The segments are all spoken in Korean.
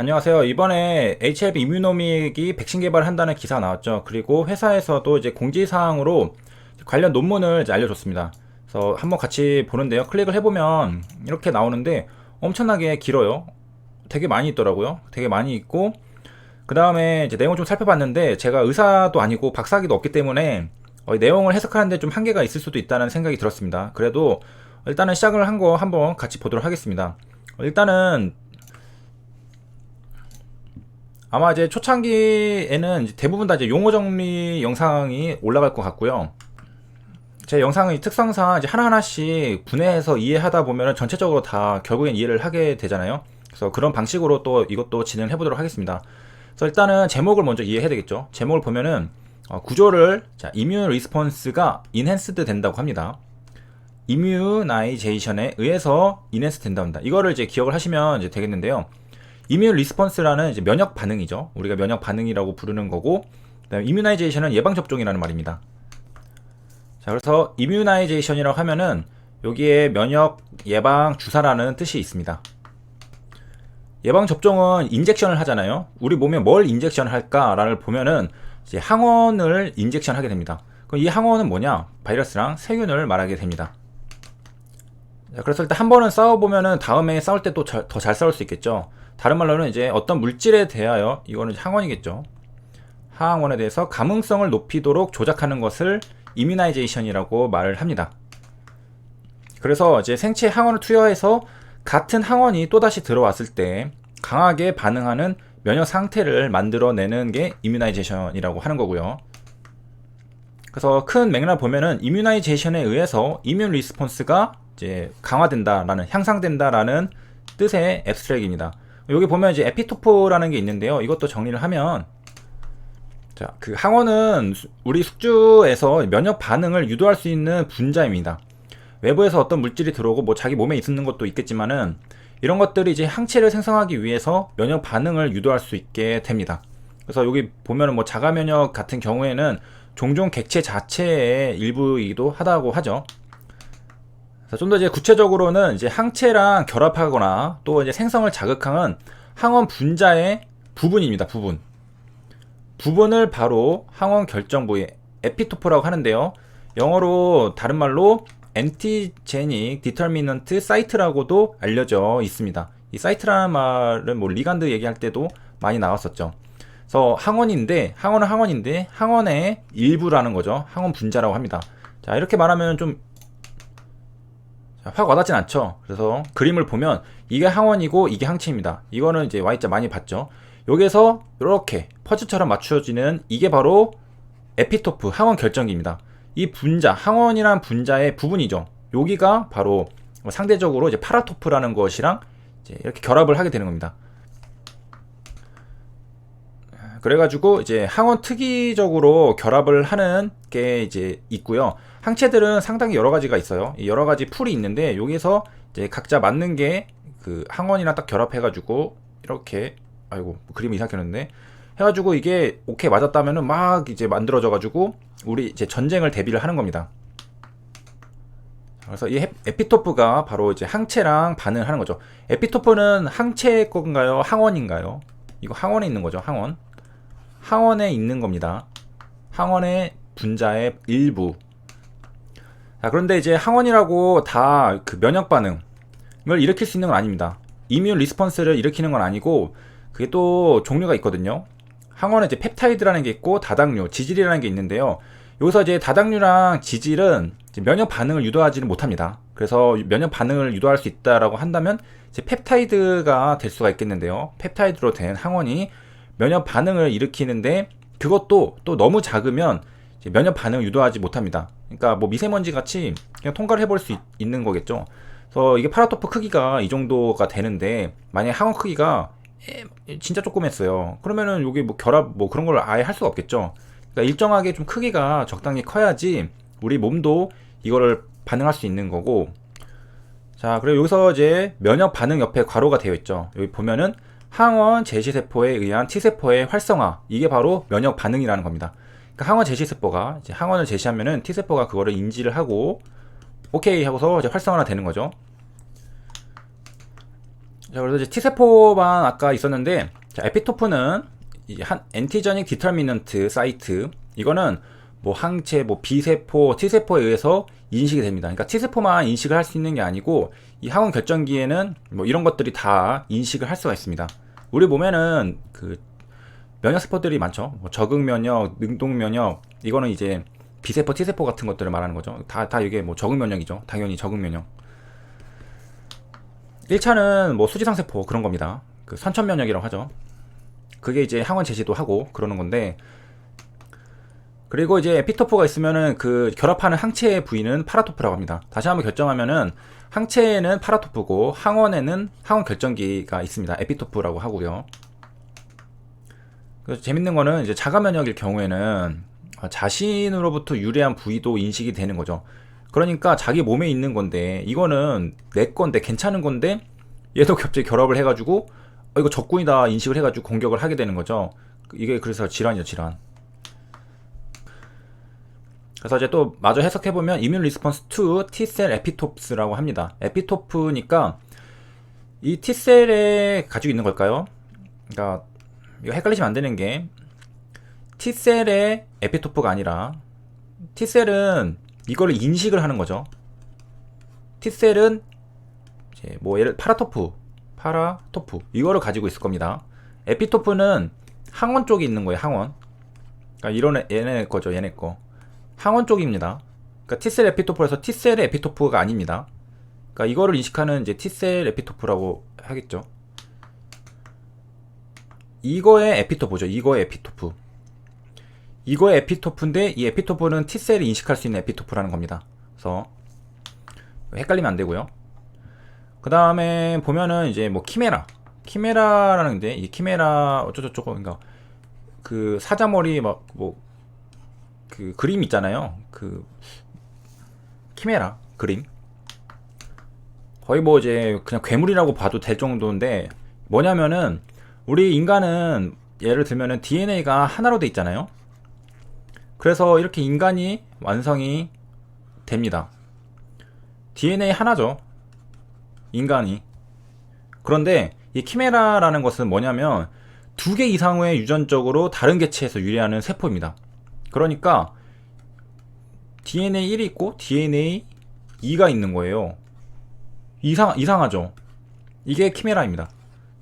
안녕하세요. 이번에 HIV 이뮤노믹이 백신 개발한다는 기사가 나왔죠. 그리고 회사에서도 이제 공지사항으로 관련 논문을 이제 알려줬습니다. 그래서 한번 같이 보는데요. 클릭을 해보면 이렇게 나오는데 엄청나게 길어요. 되게 많이 있더라고요. 되게 많이 있고, 그 다음에 이제 내용을 좀 살펴봤는데 제가 의사도 아니고 박사학위도 없기 때문에 이 내용을 해석하는데 좀 한계가 있을 수도 있다는 생각이 들었습니다. 그래도 일단은 시작을 한 거 한번 같이 보도록 하겠습니다. 일단은 아마 이제 초창기에는 이제 대부분 다 이제 용어 정리 영상이 올라갈 것 같고요. 제 영상의 특성상 이제 하나하나씩 분해해서 이해하다 보면은 전체적으로 다 결국엔 이해를 하게 되잖아요. 그래서 그런 방식으로 또 이것도 진행을 해보도록 하겠습니다. 그래서 일단은 제목을 먼저 이해해야 되겠죠. 제목을 보면은 구조를 이뮤 리스폰스가 인핸스드 된다고 합니다. 이뮤나이제이션에 의해서 인핸스 된다고 합니다. 이거를 이제 기억을 하시면 이제 되겠는데요. 이뮤 리스폰스라는 이제 면역 반응이죠. 우리가 면역 반응이라고 부르는 거고, 그다음에 이뮤나이제이션은 예방 접종이라는 말입니다. 자, 그래서 이뮤나이제이션이라고 하면은 여기에 면역 예방 주사라는 뜻이 있습니다. 예방 접종은 인젝션을 하잖아요. 우리 몸에 뭘 인젝션 할까를 보면은 이제 항원을 인젝션 하게 됩니다. 그럼 이 항원은 뭐냐? 바이러스랑 세균을 말하게 됩니다. 자, 그래서 일단 한 번은 싸워보면은 다음에 싸울 때 또 더 잘 싸울 수 있겠죠. 다른 말로는 이제 어떤 물질에 대하여, 이거는 항원이겠죠. 항원에 대해서 감응성을 높이도록 조작하는 것을 이뮤나이제이션이라고 말을 합니다. 그래서 이제 생체 항원을 투여해서 같은 항원이 또다시 들어왔을 때 강하게 반응하는 면역 상태를 만들어내는 게 이뮤나이제이션이라고 하는 거고요. 그래서 큰 맥락 보면은 이뮤나이제이션에 의해서 이뮨 리스폰스가 이제 강화된다라는, 향상된다라는 뜻의 앱스트랙입니다. 여기 보면 이제 에피토프라는 게 있는데요. 이것도 정리를 하면, 자, 그 항원은 우리 숙주에서 면역 반응을 유도할 수 있는 분자입니다. 외부에서 어떤 물질이 들어오고 뭐 자기 몸에 있는 것도 있겠지만은 이런 것들이 이제 항체를 생성하기 위해서 면역 반응을 유도할 수 있게 됩니다. 그래서 여기 보면은 뭐 자가 면역 같은 경우에는 종종 객체 자체의 일부이기도 하다고 하죠. 좀 더 이제 구체적으로는 이제 항체랑 결합하거나 또 이제 생성을 자극하는 항원 분자의 부분입니다. 부분을 바로 항원 결정 부위 에피토프라고 하는데요. 영어로 다른 말로 엔티제닉 디터미넌트 사이트라고도 알려져 있습니다. 이 사이트라는 말은 뭐 리간드 얘기할 때도 많이 나왔었죠. 그래서 항원은 항원인데 항원의 일부라는 거죠. 항원 분자라고 합니다. 자, 이렇게 말하면 좀 확 와닿진 않죠. 그래서 그림을 보면 이게 항원이고 이게 항체입니다. 이거는 이제 Y자 많이 봤죠. 여기에서 이렇게 퍼즐처럼 맞춰지는 이게 바로 에피토프, 항원 결정기입니다. 이 분자, 항원이란 분자의 부분이죠. 여기가 바로 상대적으로 이제 파라토프라는 것이랑 이제 이렇게 결합을 하게 되는 겁니다. 그래가지고 이제 항원 특이적으로 결합을 하는 게 이제 있고요. 항체들은 상당히 여러 가지가 있어요. 여러 가지 풀이 있는데 여기서 이제 각자 맞는 게 그 항원이랑 딱 결합해가지고 이렇게, 아이고 그림이 이상하게 해가지고 이게 오케이 맞았다면은 막 이제 만들어져가지고 우리 이제 전쟁을 대비를 하는 겁니다. 그래서 이 에피토프가 바로 이제 항체랑 반응을 하는 거죠. 에피토프는 항체 건가요? 항원인가요? 이거 항원에 있는 거죠. 항원에 있는 겁니다. 항원의 분자의 일부. 자, 그런데 이제 항원이라고 다 그 면역 반응을 일으킬 수 있는 건 아닙니다. 이뮨 리스폰스를 일으키는 건 아니고 그게 또 종류가 있거든요. 항원에 이제 펩타이드라는 게 있고 다당류, 지질이라는 게 있는데요. 여기서 이제 다당류랑 지질은 이제 면역 반응을 유도하지는 못합니다. 그래서 면역 반응을 유도할 수 있다라고 한다면 이제 펩타이드가 될 수가 있겠는데요. 펩타이드로 된 항원이 면역 반응을 일으키는데 그것도 또 너무 작으면 이제 면역 반응을 유도하지 못합니다. 그러니까 뭐 미세먼지 같이 그냥 통과를 해볼 수 있는 거겠죠. 그래서 이게 파라토프 크기가 이 정도가 되는데 만약에 항원 크기가 진짜 조그맸어요. 그러면은 여기 뭐 결합 뭐 그런 걸 아예 할 수가 없겠죠. 그러니까 일정하게 좀 크기가 적당히 커야지 우리 몸도 이거를 반응할 수 있는 거고. 자, 그리고 여기서 이제 면역 반응 옆에 괄호가 되어 있죠. 여기 보면은 항원 제시세포에 의한 T세포의 활성화, 이게 바로 면역 반응이라는 겁니다. 그러니까 항원 제시세포가 이제 항원을 제시하면은 T세포가 그거를 인지를 하고 오케이 하고서 이제 활성화가 되는 거죠. 자, 그래서 이제 T세포만 아까 있었는데, 자, 에피토프는 이제 한 엔티저닉 디터미넌트 사이트, 이거는 뭐 항체, 뭐 B세포, T세포에 의해서 인식이 됩니다. 그러니까 T세포만 인식을 할 수 있는 게 아니고 이 항원 결정기에는 뭐 이런 것들이 다 인식을 할 수가 있습니다. 우리 몸에는 그 면역 세포들이 많죠. 뭐 적응 면역, 능동 면역, 이거는 이제 B세포, T세포 같은 것들을 말하는 거죠. 다 이게 뭐 적응 면역이죠. 당연히 적응 면역. 1차는 뭐 수지상 세포 그런 겁니다. 그 선천 면역이라고 하죠. 그게 이제 항원 제시도 하고 그러는 건데, 그리고 이제 에피토프가 있으면은 그 결합하는 항체 부위는 파라토프라고 합니다. 다시 한번 결정하면은 항체에는 파라토프고 항원에는 항원 결정기가 있습니다. 에피토프라고 하고요. 그래서 재밌는 거는 이제 자가 면역일 경우에는 자신으로부터 유래한 부위도 인식이 되는 거죠. 그러니까 자기 몸에 있는 건데 이거는 내 건데 괜찮은 건데 얘도 갑자기 결합을 해가지고 이거 적군이다 인식을 해가지고 공격을 하게 되는 거죠. 이게 그래서 질환이죠, 질환. 그래서 이제 또 마저 해석해보면 이뮨 리스폰스 투 T셀 에피톱스라고 합니다. 에피토프니까 이 T셀에 가지고 있는 걸까요? 그러니까 이거 헷갈리시면 안 되는 게 T셀의 에피토프가 아니라 T셀은 이거를 인식을 하는 거죠. T셀은 이제 뭐 예를 파라토프 이거를 가지고 있을 겁니다. 에피토프는 항원 쪽에 있는 거예요. 항원. 그러니까 이런 얘네 거죠. 얘네 거. 항원 쪽입니다. 그러니까 T셀 에피토프에서 T셀의 에피토프가 아닙니다. 그러니까 이거를 인식하는 이제 T셀 에피토프라고 하겠죠. 이거의 에피토프죠. 이거의 에피토프. 이거의 에피토프인데 이 에피토프는 T셀이 인식할 수 있는 에피토프라는 겁니다. 그래서 헷갈리면 안 되고요. 그 다음에 보면은 이제 뭐 키메라라는 게 이 키메라 어쩌고저쩌고, 그러니까 그 사자머리 막 뭐 그 그림 있잖아요. 그 키메라 그림 거의 뭐 이제 그냥 괴물이라고 봐도 될 정도인데, 뭐냐면은 우리 인간은 예를 들면은 DNA가 하나로 돼 있잖아요. 그래서 이렇게 인간이 완성이 됩니다. DNA 하나죠, 인간이. 그런데 이 키메라라는 것은 뭐냐면 2개 이상의 유전적으로 다른 개체에서 유래하는 세포입니다. 그러니까 DNA 1이 있고 DNA 2가 있는 거예요. 이상하죠. 이게 키메라입니다.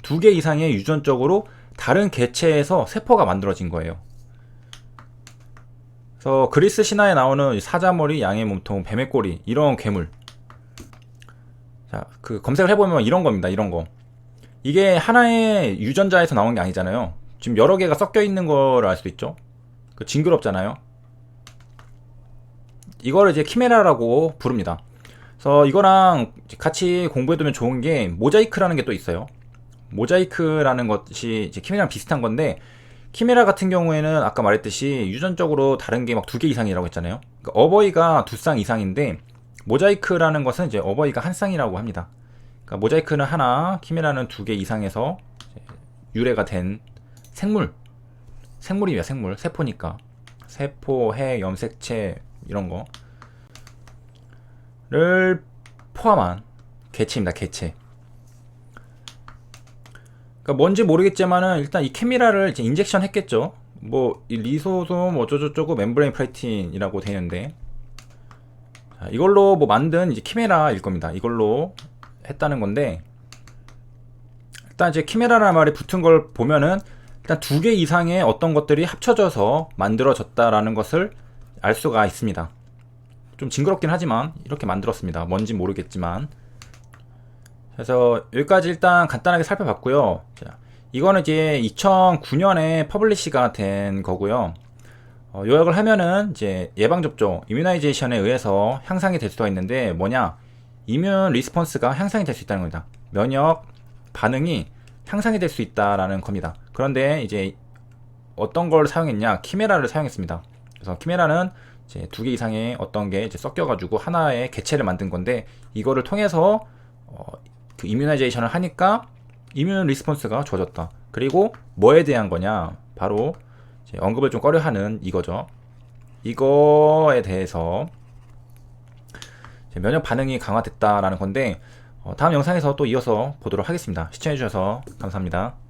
2개 이상의 유전적으로 다른 개체에서 세포가 만들어진 거예요. 그래서 그리스 신화에 나오는 사자머리, 양의 몸통, 뱀의 꼬리, 이런 괴물, 자, 그 검색을 해보면 이런 겁니다. 이런 거. 이게 하나의 유전자에서 나온 게 아니잖아요. 지금 여러 개가 섞여 있는 걸 알 수 있죠. 그 징그럽잖아요. 이거를 이제 키메라라고 부릅니다. 그래서 이거랑 같이 공부해두면 좋은 게 모자이크라는 게 또 있어요. 모자이크라는 것이 이제 키메라랑 비슷한 건데, 키메라 같은 경우에는 아까 말했듯이 유전적으로 다른 게 막 2개 이상이라고 했잖아요. 그러니까 어버이가 2쌍 이상인데 모자이크라는 것은 이제 어버이가 한 쌍이라고 합니다. 그러니까 모자이크는 하나, 키메라는 2개 이상에서 유래가 된 생물이에요. 생물. 세포니까. 세포, 해, 염색체 이런 거를 포함한 개체입니다. 개체. 그러니까 뭔지 모르겠지만은 일단 이 키메라를 이제 인젝션 했겠죠. 뭐 이 리소솜 어쩌고저쩌고 멤브레인 프로틴이라고 되는데, 이걸로 뭐 만든 이제 키메라일 겁니다. 이걸로 했다는 건데, 일단 이제 키메라라는 말이 붙은 걸 보면은 일단 2개 이상의 어떤 것들이 합쳐져서 만들어졌다라는 것을 알 수가 있습니다. 좀 징그럽긴 하지만 이렇게 만들었습니다. 뭔지 모르겠지만. 그래서 여기까지 일단 간단하게 살펴봤고요. 자, 이거는 이제 2009년에 퍼블리시가 된 거고요. 요약을 하면은 이제 예방접종, 이뮤나이제이션에 의해서 향상이 될 수가 있는데, 뭐냐? 이뮨 리스폰스가 향상이 될 수 있다는 겁니다. 면역 반응이 향상이 될 수 있다라는 겁니다. 그런데 이제 어떤 걸 사용했냐? 키메라를 사용했습니다. 그래서 키메라는 이제 2개 이상의 어떤 게 이제 섞여가지고 하나의 개체를 만든 건데, 이거를 통해서 그 이뮤나이제이션을 하니까 이뮨 리스폰스가 좋아졌다. 그리고 뭐에 대한 거냐? 바로 이제 언급을 좀 꺼려하는 이거죠. 이거에 대해서 면역 반응이 강화됐다라는 건데, 다음 영상에서 또 이어서 보도록 하겠습니다. 시청해주셔서 감사합니다.